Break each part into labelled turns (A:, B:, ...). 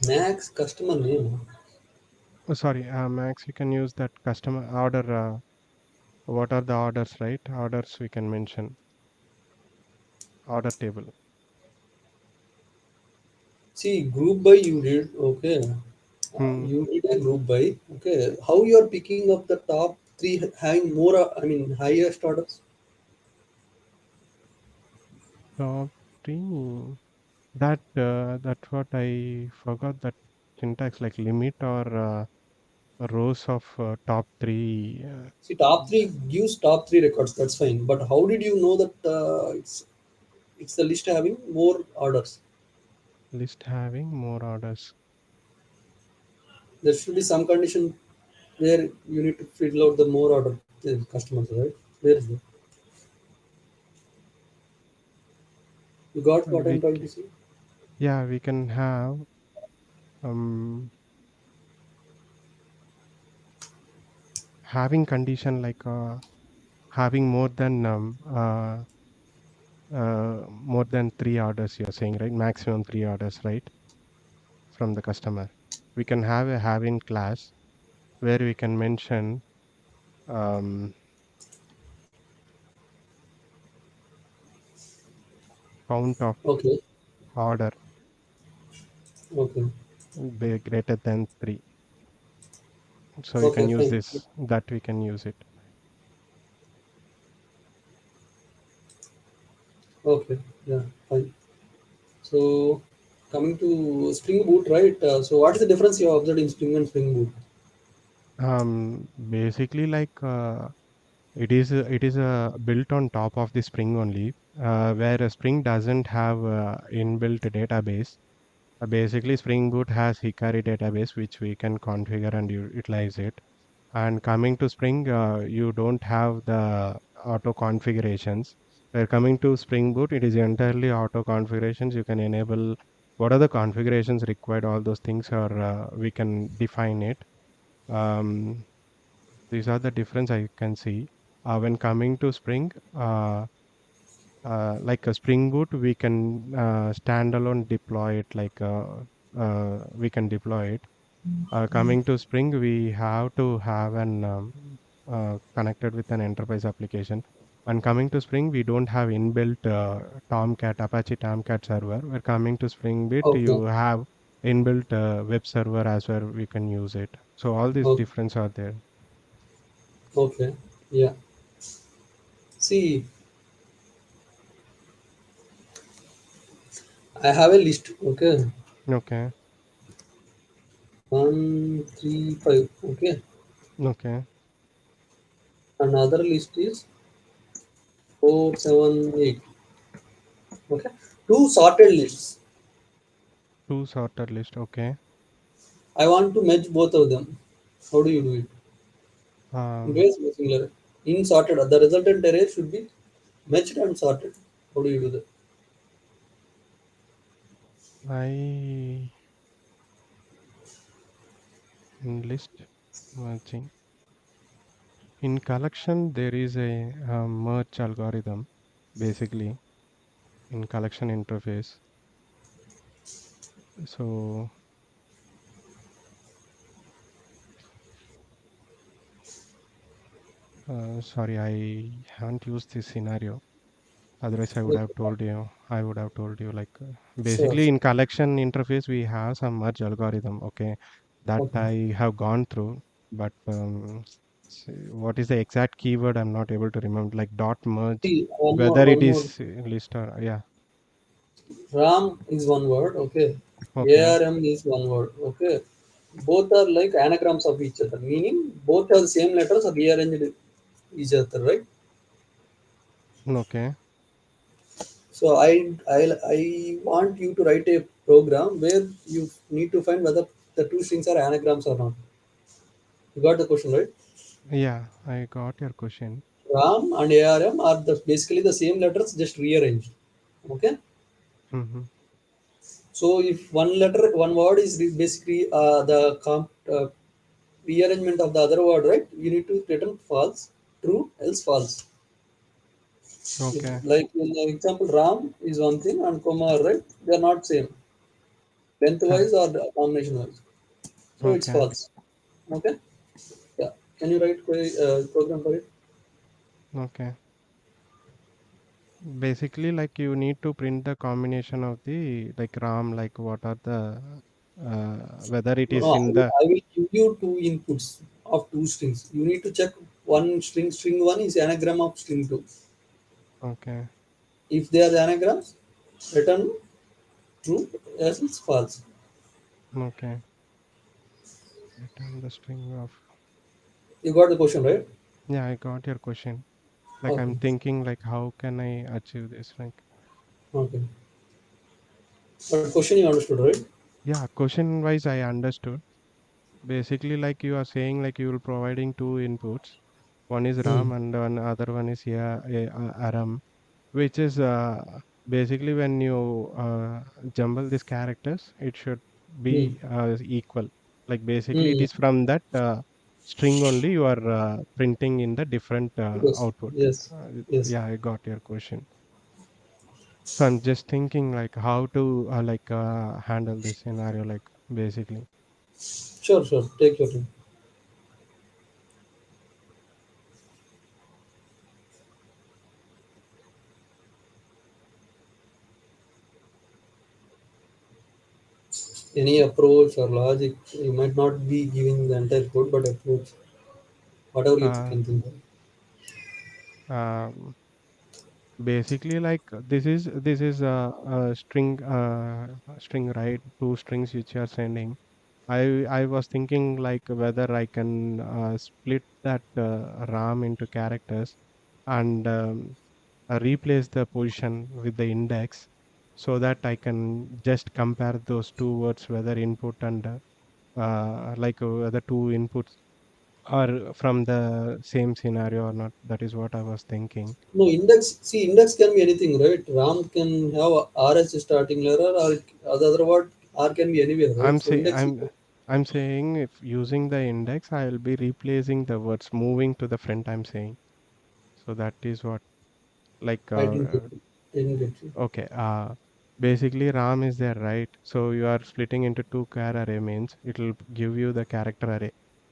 A: Max customer name.
B: Sorry, Max, we can use that customer order. What are the orders, right? Orders we can mention. Order table.
A: See, group by you did, okay.
B: Hmm.
A: You did a group by, okay. How you are picking up the top three having more, I mean, highest orders?
B: Top three. That's what I forgot that syntax like limit or rows of top three
A: See, top three gives top three records, that's fine. But how did you know that it's the list having more orders?
B: list having more orders.
A: There should be some condition where you need to fill out the more order customers, right? Where is it? You got what I'm trying to say?
B: Yeah, we can have um having condition like having more than three orders. You're saying right? Maximum three orders, right? From the customer. We can have a having class where we can mention um, count of
A: Okay,
B: order
A: okay,
B: be greater than three. So you can
A: okay,
B: use
A: fine.
B: this, that we can use it.
A: Okay, yeah, fine. So coming to Spring Boot, right? So what is the difference you have observed in Spring and Spring Boot?
B: Basically like it is built on top of the Spring only, where a Spring doesn't have inbuilt database. Basically, Spring Boot has Hikari database which we can configure and utilize it. And coming to Spring, you don't have the auto configurations. Where coming to Spring Boot, it is entirely auto configurations. You can enable what are the configurations required. All those things are we can define it. Um, these are the difference I can see. When coming to Spring, like a Spring Boot, we can standalone deploy it. Like we can deploy it. Coming to Spring, we have to have an connected with an enterprise application. And coming to Spring, we don't have inbuilt Tomcat, Apache Tomcat server. We're coming to Spring Bit, you
A: Okay,
B: have inbuilt web server as well. We can use it. So all these
A: okay,
B: difference are there.
A: okay. Yeah. See, I have a list. Okay,
B: Okay.
A: 1, 3, 5. Okay,
B: Okay.
A: another list is 4, 7, 8. Okay, two sorted lists.
B: Two sorted list. Okay.
A: I want to merge both of them. How do you do it? In
B: Um,
A: case similar. In sorted, the resultant array should be matched and sorted. How do you do that?
B: I in list merging. In collection, there is a merge algorithm, basically in collection interface. So, sorry, I haven't used this scenario. Otherwise, I would
A: Okay,
B: have told you. I would have told you like
A: sure,
B: basically
A: sure.
B: in collection interface we have some merge algorithm. Okay, that
A: Okay.
B: I have gone through, but what is the exact keyword? I'm not able to remember. Like dot merge,
A: See,
B: whether it
A: one more.
B: is list or yeah.
A: RAM is one word. Okay.
B: Okay,
A: ARM is one word. Okay. Both are like anagrams of each other, meaning both have the same letters are rearranged each other, right?
B: okay,
A: So I want you to write a program where you need to find whether the two strings are anagrams or not. You got the question right?
B: yeah. I got your question.
A: RAM and ARM are basically the same letters just rearranged. Okay.
B: Mm-hmm.
A: So if one word is basically rearrangement of the other word, right? You need to return false, true, else false.
B: Okay,
A: Like in the example, Ram is one thing and Kumar, right? They are not same. lengthwise or combination wise. So it's
B: Okay.
A: false. Okay. Yeah. Can you write program for it?
B: Okay. Basically, like you need to print the combination of the like RAM, like what are the whether it
A: No, no.
B: is in the
A: I will give you two inputs of two strings. You need to check one string. String one is anagram of string two.
B: okay,
A: If they are the anagrams, return true, else it's false.
B: okay. Return the string of.
A: You got the question right?
B: Yeah, I got your question. Like I'm
A: Okay.
B: thinking like how can I achieve this? Like
A: Okay. But question you understood, right?
B: yeah, question wise I understood. Basically, like you are saying, like you will providing two inputs. One is
A: Hmm.
B: RAM and one other one is yeah, RAM, which is basically when you jumble these characters, it should
A: Hmm.
B: be equal. Like basically, it
A: Hmm.
B: is from that string only you are printing in the different
A: Yes.
B: output.
A: Yes. Yes.
B: Yeah, I got your question. So I'm just thinking like how to handle this scenario, like basically.
A: Sure. Sure. Take your time. Any approach or logic, you might not be giving the entire code, but approach, whatever you
B: Uh,
A: can think of.
B: um, Basically, like this is a string, right? Two strings which you are sending. I was thinking like whether I can split that RAM into characters and replace the position with the index so that I can just compare those two words whether input and whether two inputs are from the same scenario or not. That is what I was thinking.
A: No, index. See, index can be anything, right? RAM can have RS starting error, or the other word R can be anywhere, right?
B: I'm
A: So
B: saying
A: index.
B: I'm saying if using the index, I'll be replacing the words moving to the front. I'm saying so that is what like
A: I didn't get you. Didn't get you.
B: okay. Basically RAM is there, right? So you are splitting into two char array means it will give you the character array.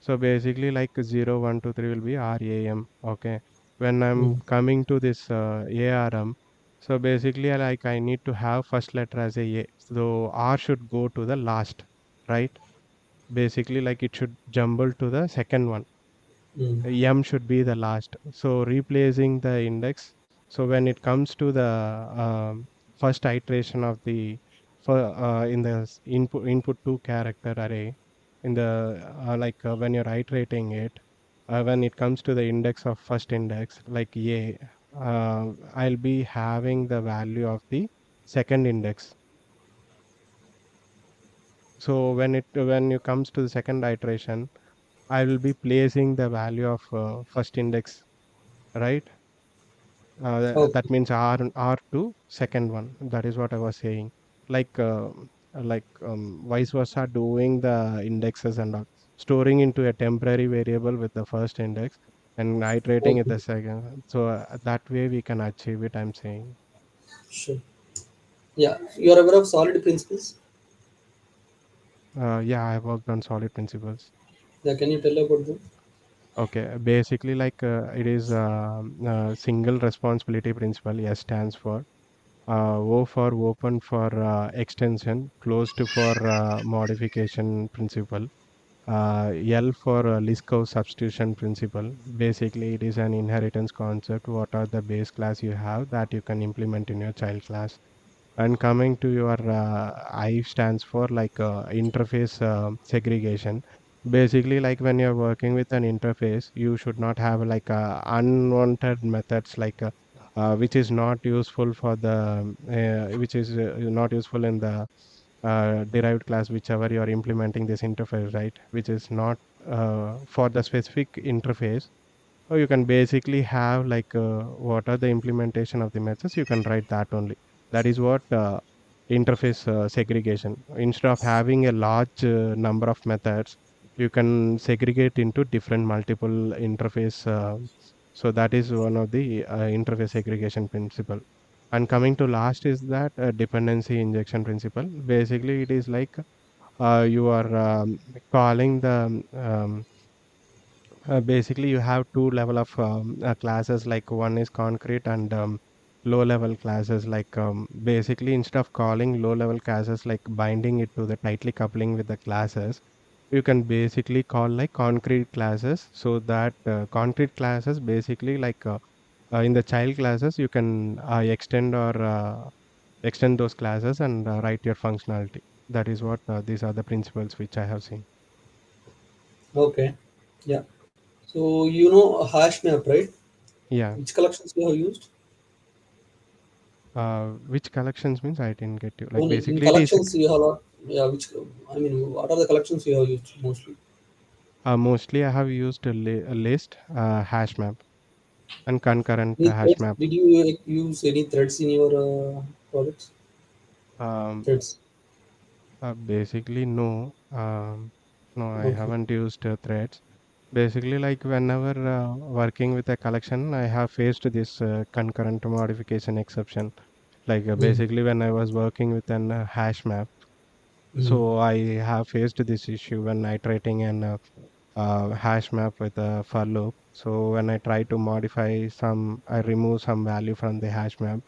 B: So basically like 0, 1, 2, 3 will be RAM. Okay. When I'm
A: Hmm.
B: coming to this ARM, so basically like I need to have first letter as a. So R should go to the last, right? Basically like it should jumble to the second one.
A: Hmm.
B: M should be the last, so replacing the index. So when it comes to the first iteration of the for in the input two character array in the when you're iterating it, when it comes to the index of first index like I'll be having the value of the second index. So when it comes to the second iteration, I will be placing the value of first index, right? That
A: Okay.
B: means R2 second one. That is what I was saying. Like vice versa, doing the indexes and all, storing into a temporary variable with the first index and iterating at
A: Okay.
B: the second. So that way we can achieve it. I'm saying.
A: Sure. Yeah. You are aware of solid principles.
B: Yeah, I worked on solid principles.
A: Yeah. Can you tell about them?
B: Okay, basically like it is single responsibility principle. S stands for O for open for extension, closed for modification principle, L for Liskov substitution principle. Basically, it is an inheritance concept. What are the base class you have that you can implement in your child class? And coming to your I stands for like interface segregation. Basically, like when you're working with an interface, you should not have like unwanted methods like which is not useful for the which is not useful in the derived class, whichever you are implementing this interface, right? Which is not for the specific interface. So you can basically have like what are the implementation of the methods, you can write that only. That is what interface segregation. Instead of having a large number of methods, you can segregate into different multiple interface. So that is one of the interface segregation principle. And coming to last is that dependency injection principle. Basically, it is like you are calling the basically you have two level of classes, like one is concrete and low level classes, like basically instead of calling low level classes like binding it to the tightly coupling with the classes, you can basically call like concrete classes. So that concrete classes basically like in the child classes you can extend those classes and write your functionality. That is what these are the principles which I have seen.
A: Okay. Yeah. So you know a hash map, right?
B: Yeah.
A: Which collections you have used?
B: Which collections means I didn't get you.
A: I
B: Like
A: mean, in
B: basically it is
A: collections you have a lot. Yeah. Which I mean, what are the collections you have used mostly?
B: mostly I have used a list, hash map, and concurrent
A: Any
B: hash
A: threads?
B: map.
A: Did you use any threads in your projects?
B: Um,
A: Threads.
B: Basically no. No, I
A: Okay.
B: haven't used threads. Basically, like whenever working with a collection, I have faced this concurrent modification exception. Like
A: Mm.
B: basically when I was working with an hash map.
A: Mm.
B: So I have faced this issue when iterating an hash map with a for loop. So when I try to modify some, I remove some value from the hash map.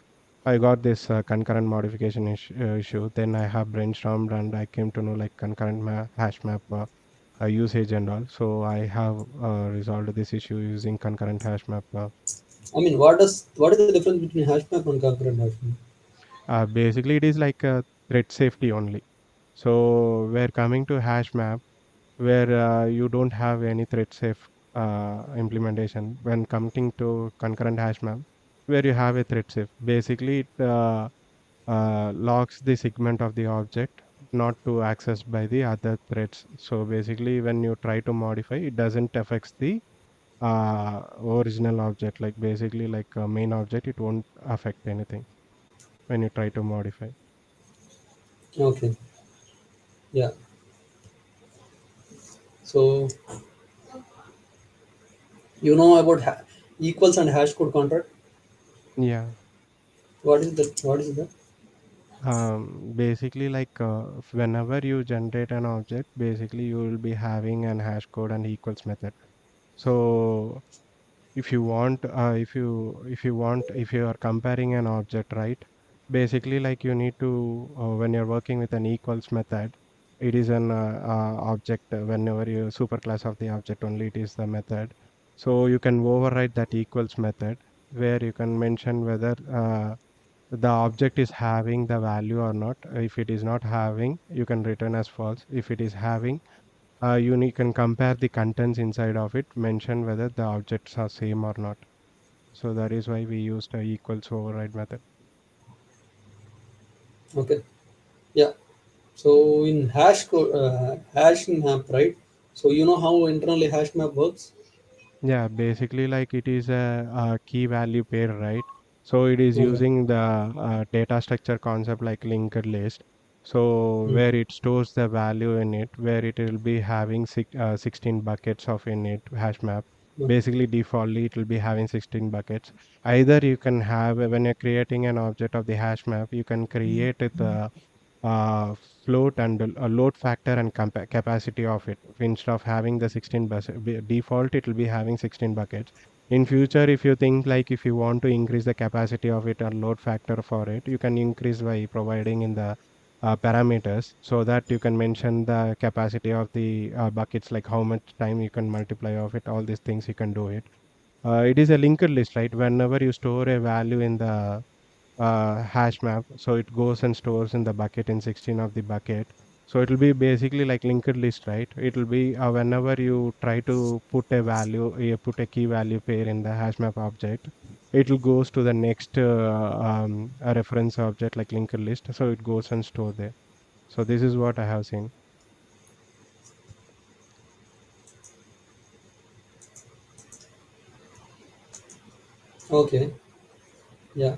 B: I got this concurrent modification issue. Then I have brainstormed and I came to know like concurrent hash map usage and all. So I have resolved this issue using concurrent hash map.
A: I mean, what is the difference between hash map and concurrent hash map?
B: Basically, it is like a thread safety only. So we're coming to hash map where you don't have any thread safe implementation when coming to concurrent hash map where you have a thread safe. Basically it locks the segment of the object not to access by the other threads. So basically when you try to modify, it doesn't affects the original object, like basically like main object, it won't affect anything when you try to modify.
A: Okay. Yeah. So you know about equals and hash code contract.
B: Yeah.
A: What is that? What is that?
B: Basically, like whenever you generate an object, basically you will be having an hash code and equals method. So if you are comparing an object, right? Basically, like you need to when you're working with an equals method, it is an object. Whenever you superclass of the object, only it is the method. So you can override that equals method where you can mention whether the object is having the value or not. If it is not having, you can return as false. If it is having, can compare the contents inside of it, mention whether the objects are same or not. So that is why we used a equals override method.
A: Okay. Yeah. So in hash map, right? So you know how internally hash map works.
B: Yeah, basically like it is a key value pair, right? So it is
A: Okay.
B: using the data structure concept like linked list. So
A: Mm.
B: where it stores the value in it, where it will be having 16 buckets of in it hash map.
A: Okay.
B: Basically defaultly it will be having 16 buckets. Either you can have when you're creating an object of the hash map, you can create it uh, float and a load factor and capacity of it. Instead of having the 16 default, it will be having 16 buckets. In future, if you think like if you want to increase the capacity of it or load factor for it, you can increase by providing in the parameters so that you can mention the capacity of the buckets, like how much time you can multiply of it, all these things you can do it. It is a linked list, right? Whenever you store a value in the hash map, so it goes and stores in the bucket in 16 of the bucket. So it will be basically like linked list, right? It will be whenever you try to put a value, put a key value pair in the hash map object, it will goes to the next a reference object like linked list, so it goes and store there. So this is what I have seen.
A: Okay. Yeah.